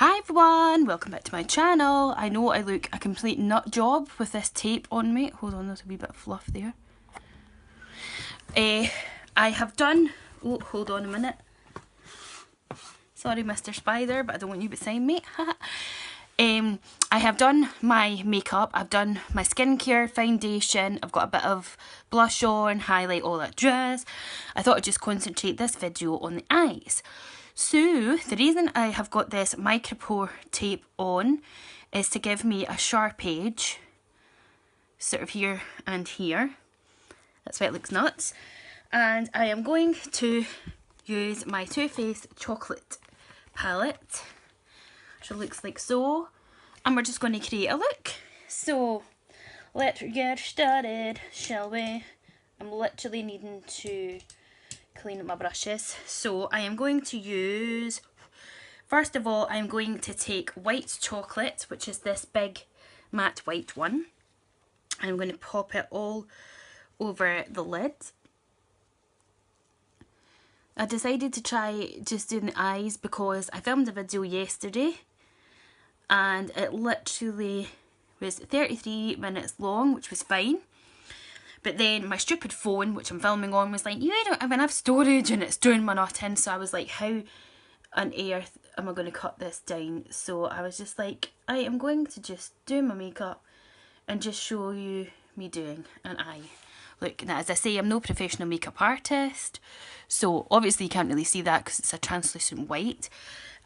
Hi everyone, welcome back to my channel. I know I look a complete nut job with this tape on me. Hold on, there's a wee bit of fluff there. I have done, oh hold on a minute. Sorry Mr. Spider, but I don't want you beside me. I have done my makeup, I've done my skincare, foundation, I've got a bit of blush on, highlight, all that jazz. I thought I'd just concentrate this video on the eyes. So, the reason I have got this micropore tape on is to give me a sharp edge, sort of here and here. That's why it looks nuts. And I am going to use my Too Faced chocolate palette, which looks like so. And we're just going to create a look. So, let's get started, shall we? I'm literally needing to clean up my brushes. So I am going to use, first of all, I'm going to take white chocolate, which is this big matte white one. I'm going to pop it all over the lid. I decided to try just doing the eyes because I filmed a video yesterday and it literally was 33 minutes long, which was fine. But then my stupid phone, which I'm filming on, was like, you don't have enough storage and it's doing my nut in. So I was like, how on earth am I going to cut this down? So I was just like, I am going to just do my makeup and just show you me doing an eye. Look, now as I say, I'm no professional makeup artist. So obviously you can't really see that because it's a translucent white.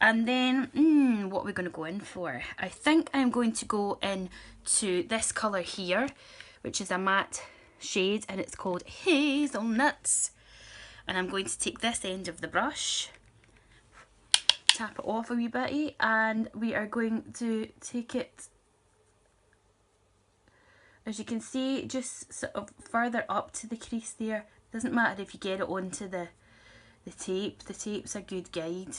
And then, what are we going to go in for? I think I'm going to go into this colour here, which is a matte shade, and it's called Hazelnuts. And I'm going to take this end of the brush, tap it off a wee bit, and we are going to take it, as you can see, just sort of further up to the crease there. Doesn't matter if you get it onto the tape. The tape's a good guide.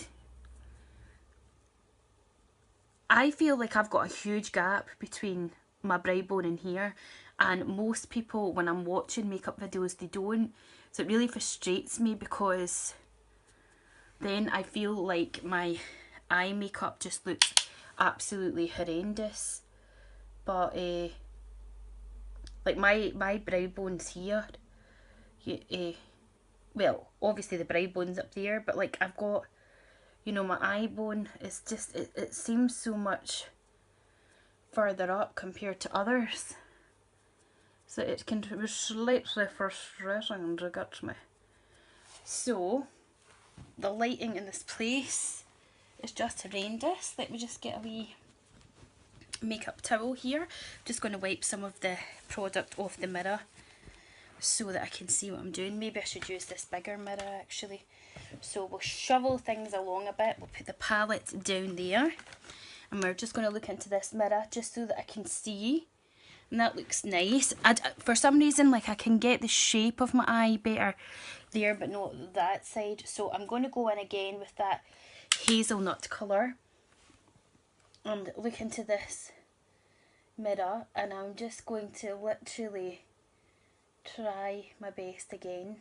I feel like I've got a huge gap between my brow bone and here, and most people, when I'm watching makeup videos, they don't. So it really frustrates me because then I feel like my eye makeup just looks absolutely horrendous. But like my brow bones here, well, obviously the brow bone's up there, but like I've got, you know, my eye bone is just, it seems so much further up compared to others. So it can be slightly frustrating to get me. So, the lighting in this place is just horrendous. Let me just get a wee makeup towel here. Just going to wipe some of the product off the mirror so that I can see what I'm doing. Maybe I should use this bigger mirror actually. So we'll shovel things along a bit. We'll put the palette down there. And we're just going to look into this mirror just so that I can see. And that looks nice. For some reason, like, I can get the shape of my eye better there, but not that side. So I'm going to go in again with that hazelnut colour and look into this mirror, and I'm just going to literally try my best again.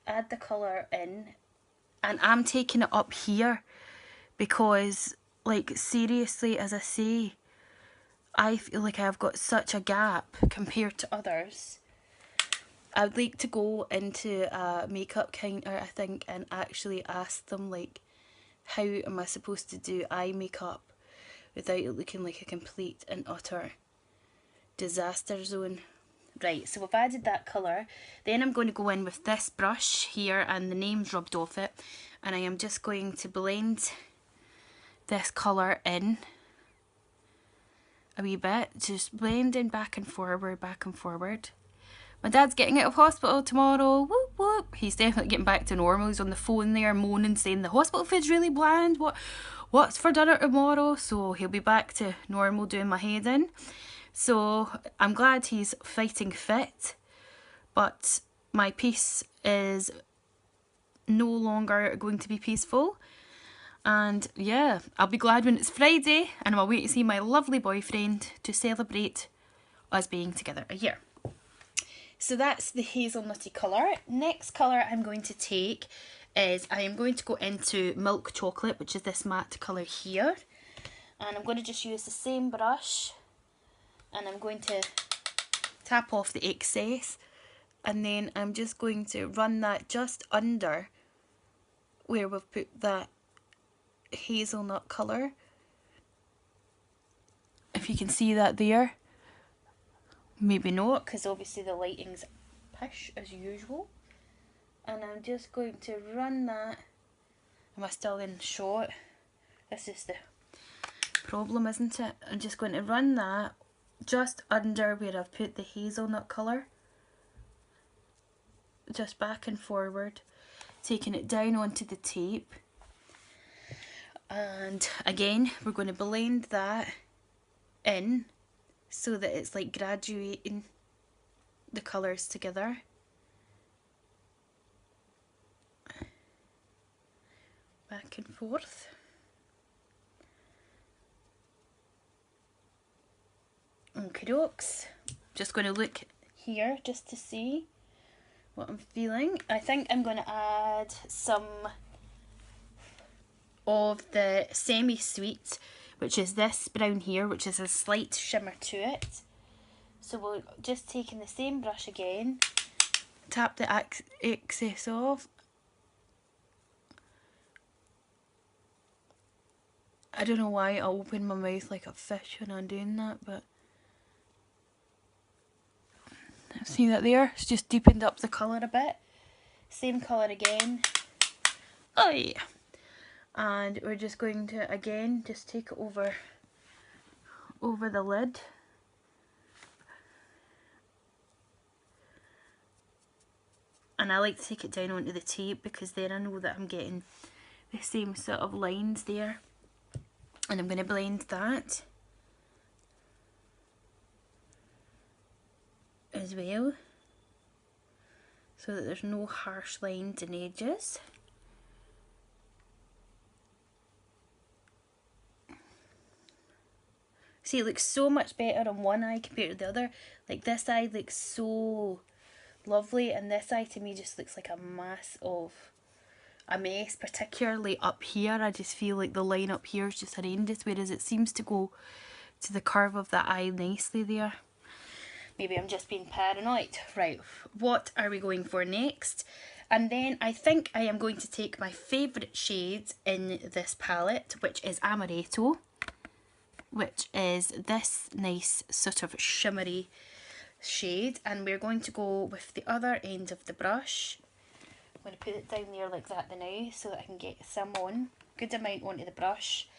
Add the colour in, and I'm taking it up here because, like, seriously, as I say, I feel like I've got such a gap compared to others. I'd like to go into a makeup counter, I think, and actually ask them, like, how am I supposed to do eye makeup without it looking like a complete and utter disaster zone. Right, so we've added that colour. Then I'm going to go in with this brush here, and the name's rubbed off it, and I am just going to blend this colour in a wee bit, just blending back and forward, back and forward. My dad's getting out of hospital tomorrow, whoop whoop. He's definitely getting back to normal. He's on the phone there moaning, saying the hospital food's really bland, what's for dinner tomorrow? So he'll be back to normal doing my head in. So I'm glad he's fighting fit, but my peace is no longer going to be peaceful. And yeah, I'll be glad when it's Friday and I'm away to see my lovely boyfriend to celebrate us being together a year. So that's the hazelnutty colour. Next colour I'm going to take is I am going to go into Milk Chocolate, which is this matte colour here. And I'm going to just use the same brush. And I'm going to tap off the excess. And then I'm just going to run that just under where we've put that hazelnut colour. If you can see that there. Maybe not, because obviously the lighting's pish as usual. And I'm just going to run that. Am I still in shot? This is the problem, isn't it? I'm just going to run that just under where I've put the hazelnut colour. Just back and forward. Taking it down onto the tape. And again, we're going to blend that in so that it's like graduating the colours together. Back and forth. Okie dokes. Just going to look here just to see what I'm feeling. I think I'm going to add some of the semi-sweet, which is this brown here, which is a slight shimmer to it. So we're just taking the same brush again, tap the excess off. I don't know why I open my mouth like a fish when I'm doing that, but see that there? It's just deepened up the colour a bit. Same colour again. Oh yeah. And we're just going to again just take it over the lid. And I like to take it down onto the tape because then I know that I'm getting the same sort of lines there. And I'm going to blend that as well, so that there's no harsh lines and edges. See, it looks so much better on one eye compared to the other. Like this eye looks so lovely, and this eye to me just looks like a mass of a mess, particularly up here. I just feel like the line up here is just horrendous, whereas it seems to go to the curve of the eye nicely there. Maybe I'm just being paranoid. Right, what are we going for next? And then I think I am going to take my favourite shade in this palette, which is Amaretto, which is this nice sort of shimmery shade, and we're going to go with the other end of the brush. I'm going to put it down there like that now so that I can get some on, good amount onto the brush.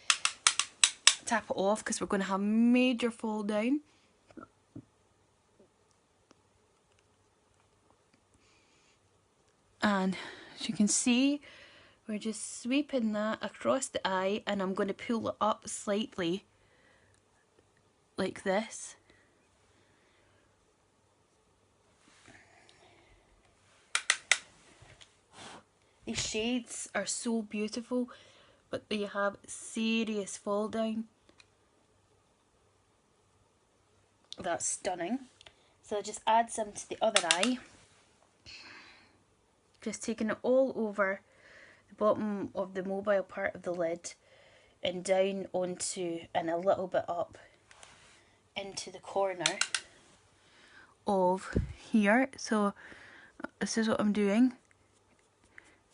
Tap it off because we're going to have major fall down. And as you can see, we're just sweeping that across the eye, and I'm going to pull it up slightly like this. These shades are so beautiful, but they have serious fall down. That's stunning. So I'll just add some to the other eye. Just taking it all over the bottom of the mobile part of the lid and down onto and a little bit up into the corner of here. So this is what I'm doing.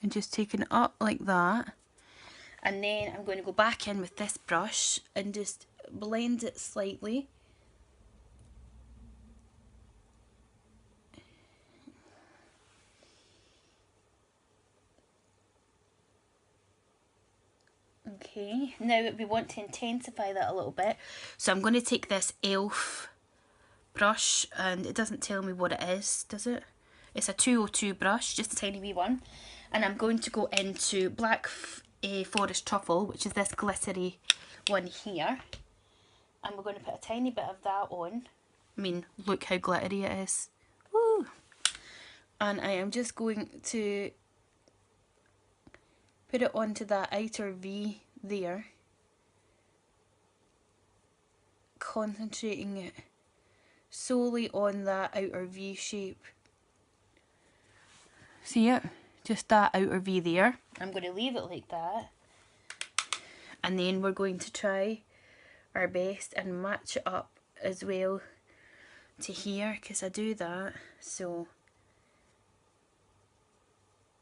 And just taking it up like that, and then I'm going to go back in with this brush and just blend it slightly. Okay, now we want to intensify that a little bit, so I'm going to take this e.l.f. brush, and it doesn't tell me what it is, does it? It's a 202 brush, just a tiny wee one. And I'm going to go into Black Forest Truffle, which is this glittery one here. And we're going to put a tiny bit of that on. I mean, look how glittery it is. Woo! And I am just going to put it onto that outer V there. Concentrating it solely on that outer V shape. See it? Just that outer V there. I'm going to leave it like that. And then we're going to try our best and match it up as well to here, because I do that. So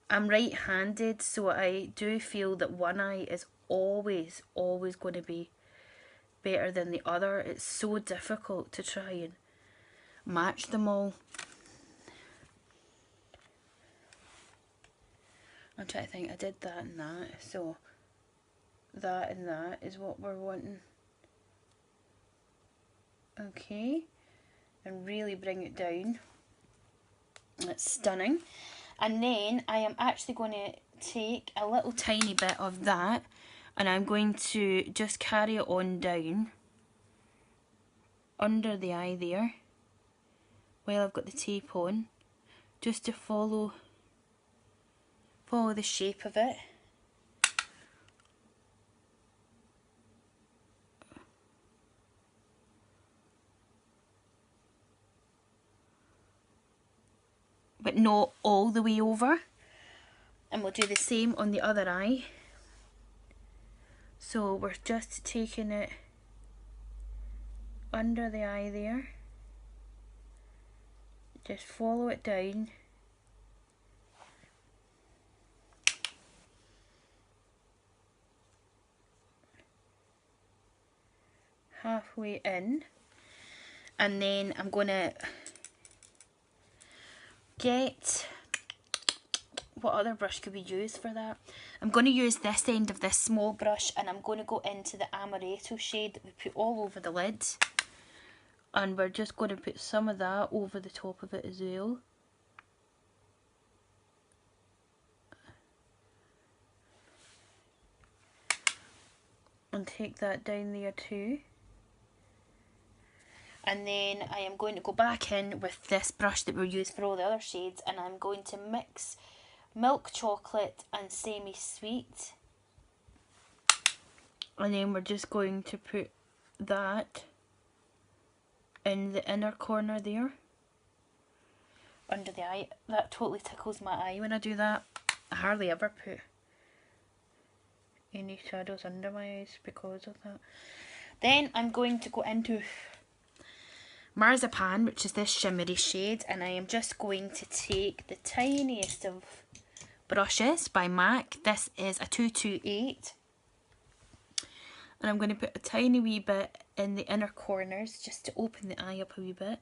I'm right-handed, so I do feel that one eye is always going to be better than the other. It's so difficult to try and match them all. I'm trying to think, I did that and that, so that and that is what we're wanting. Okay, and really bring it down. That's stunning. And then I am actually going to take a little tiny bit of that and I'm going to just carry it on down under the eye there while I've got the tape on, just to follow the shape of it. But not all the way over. And we'll do the same on the other eye. So we're just taking it under the eye there. Just follow it down. Halfway in. And then I'm going to get, what other brush could we use for that? I'm going to use this end of this small brush and I'm going to go into the amaretto shade that we put all over the lid. And we're just going to put some of that over the top of it as well. And take that down there too. And then I am going to go back in with this brush that we used for all the other shades and I'm going to mix milk chocolate and semi-sweet. And then we're just going to put that in the inner corner there. Under the eye. That totally tickles my eye when I do that. I hardly ever put any shadows under my eyes because of that. Then I'm going to go into Marzipan, which is this shimmery shade, and I am just going to take the tiniest of brushes by MAC. This is a 228, and I'm going to put a tiny wee bit in the inner corners just to open the eye up a wee bit.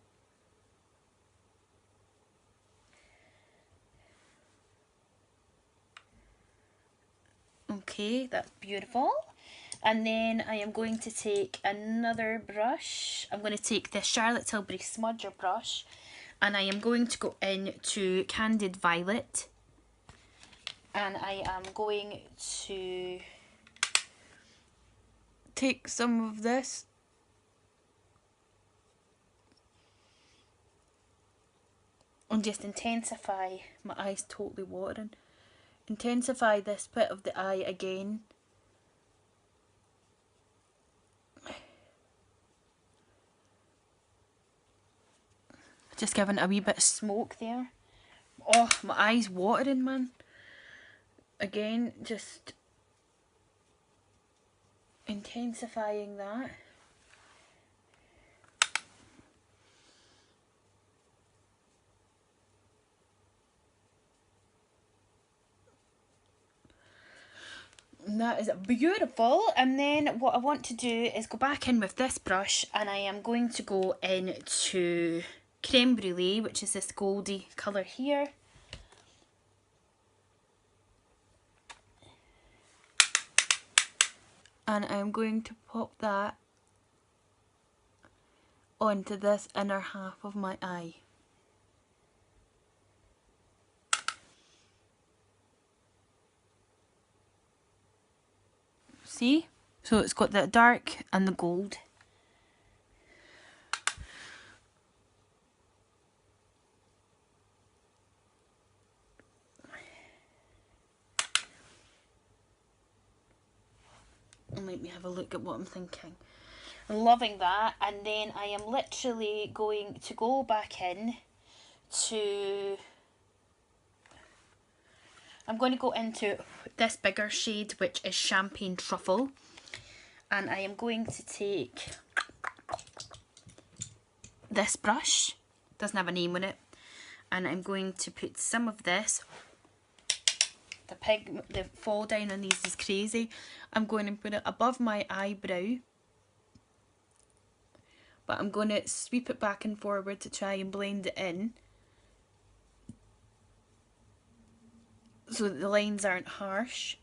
Okay, that's beautiful. And then I am going to take another brush. I'm going to take the Charlotte Tilbury Smudger brush and I am going to go into Candid Violet. And I am going to take some of this and just intensify, my eye's totally watering, intensify this bit of the eye again. Just giving it a wee bit of smoke there. Oh, my eye's watering, man. Again, just intensifying that. And that is beautiful. And then what I want to do is go back in with this brush and I am going to go into Creme Brulee, which is this goldy colour here. And I'm going to pop that onto this inner half of my eye. See? So it's got the dark and the gold. And let me have a look at what I'm thinking. Loving that. And then I am literally going to go back in to I'm going to go into this bigger shade, which is Champagne Truffle. And I am going to take this brush, doesn't have a name on it, and I'm going to put some of this. The fall down on these is crazy. I'm going to put it above my eyebrow, but I'm going to sweep it back and forward to try and blend it in so that the lines aren't harsh.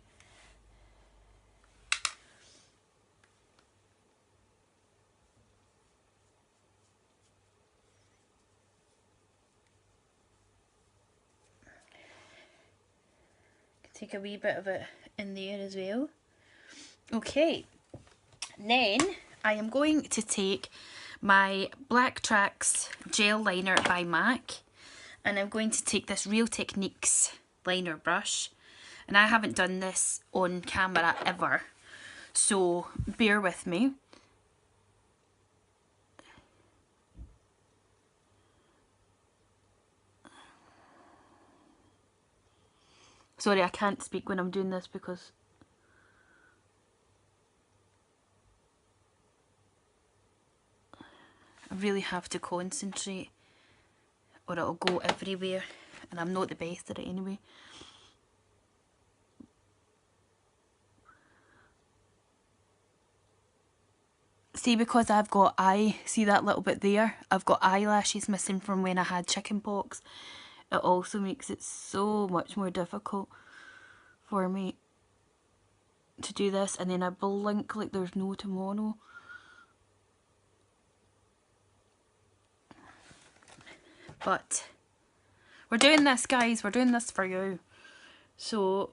Take a wee bit of it in there as well. Okay, then I am going to take my Black Tracks Gel Liner by MAC, and I'm going to take this Real Techniques liner brush, and I haven't done this on camera ever, so bear with me. Sorry, I can't speak when I'm doing this because I really have to concentrate or it'll go everywhere, and I'm not the best at it anyway. See, because I've got see that little bit there? I've got eyelashes missing from when I had chicken pox. It also makes it so much more difficult for me to do this, and then I blink like there's no tomorrow. But we're doing this, guys, we're doing this for you. So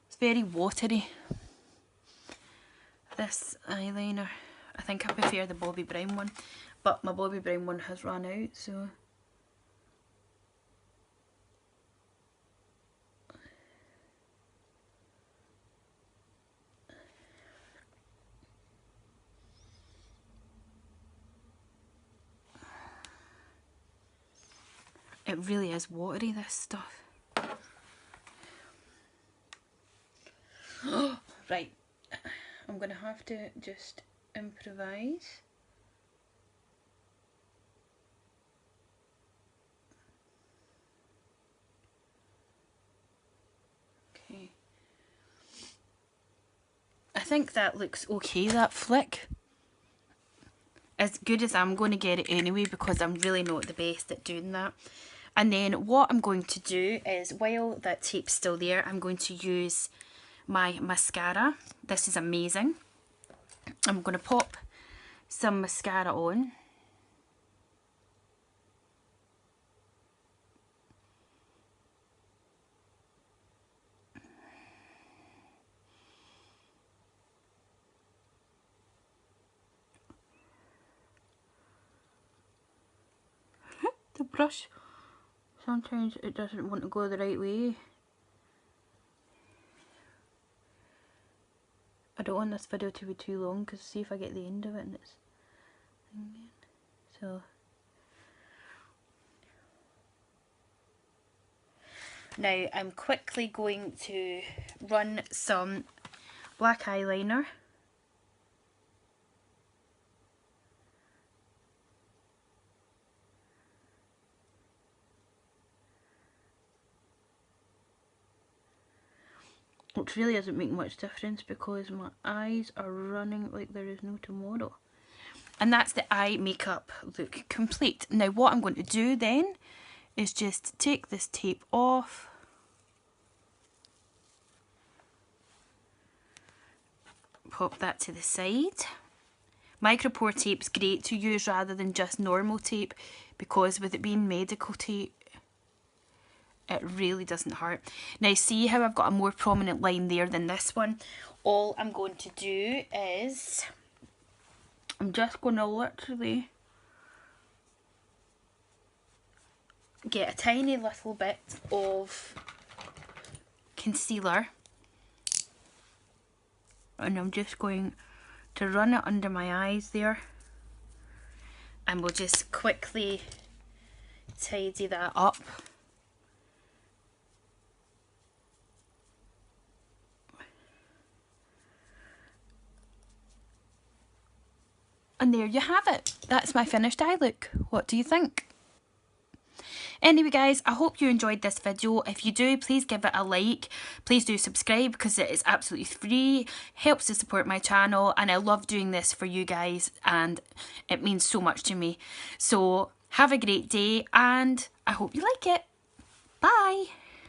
it's very watery, this eyeliner. I think I prefer the Bobbi Brown one, but my Bobbi Brown one has run out, so it really is watery, this stuff. Right, I'm gonna have to just improvise. Okay. I think that looks okay, that flick. As good as I'm going to get it anyway, because I'm really not the best at doing that. And then what I'm going to do is, while that tape's still there, I'm going to use my mascara. This is amazing. I'm going to pop some mascara on. The brush, sometimes it doesn't want to go the right way. I don't want this video to be too long, because see if I get the end of it and it's... So... Now I'm quickly going to run some black eyeliner. Which really doesn't make much difference because my eyes are running like there is no tomorrow. And that's the eye makeup look complete. Now what I'm going to do then is just take this tape off. Pop that to the side. Micropore tape's great to use rather than just normal tape, because with it being medical tape, it really doesn't hurt. Now see how I've got a more prominent line there than this one? All I'm going to do is, I'm just going to literally get a tiny little bit of concealer, and I'm just going to run it under my eyes there, and we'll just quickly tidy that up. And there you have it. That's my finished eye look. What do you think? Anyway guys, I hope you enjoyed this video. If you do, please give it a like. Please do subscribe because it is absolutely free. Helps to support my channel, and I love doing this for you guys, and it means so much to me. So have a great day, and I hope you like it. Bye.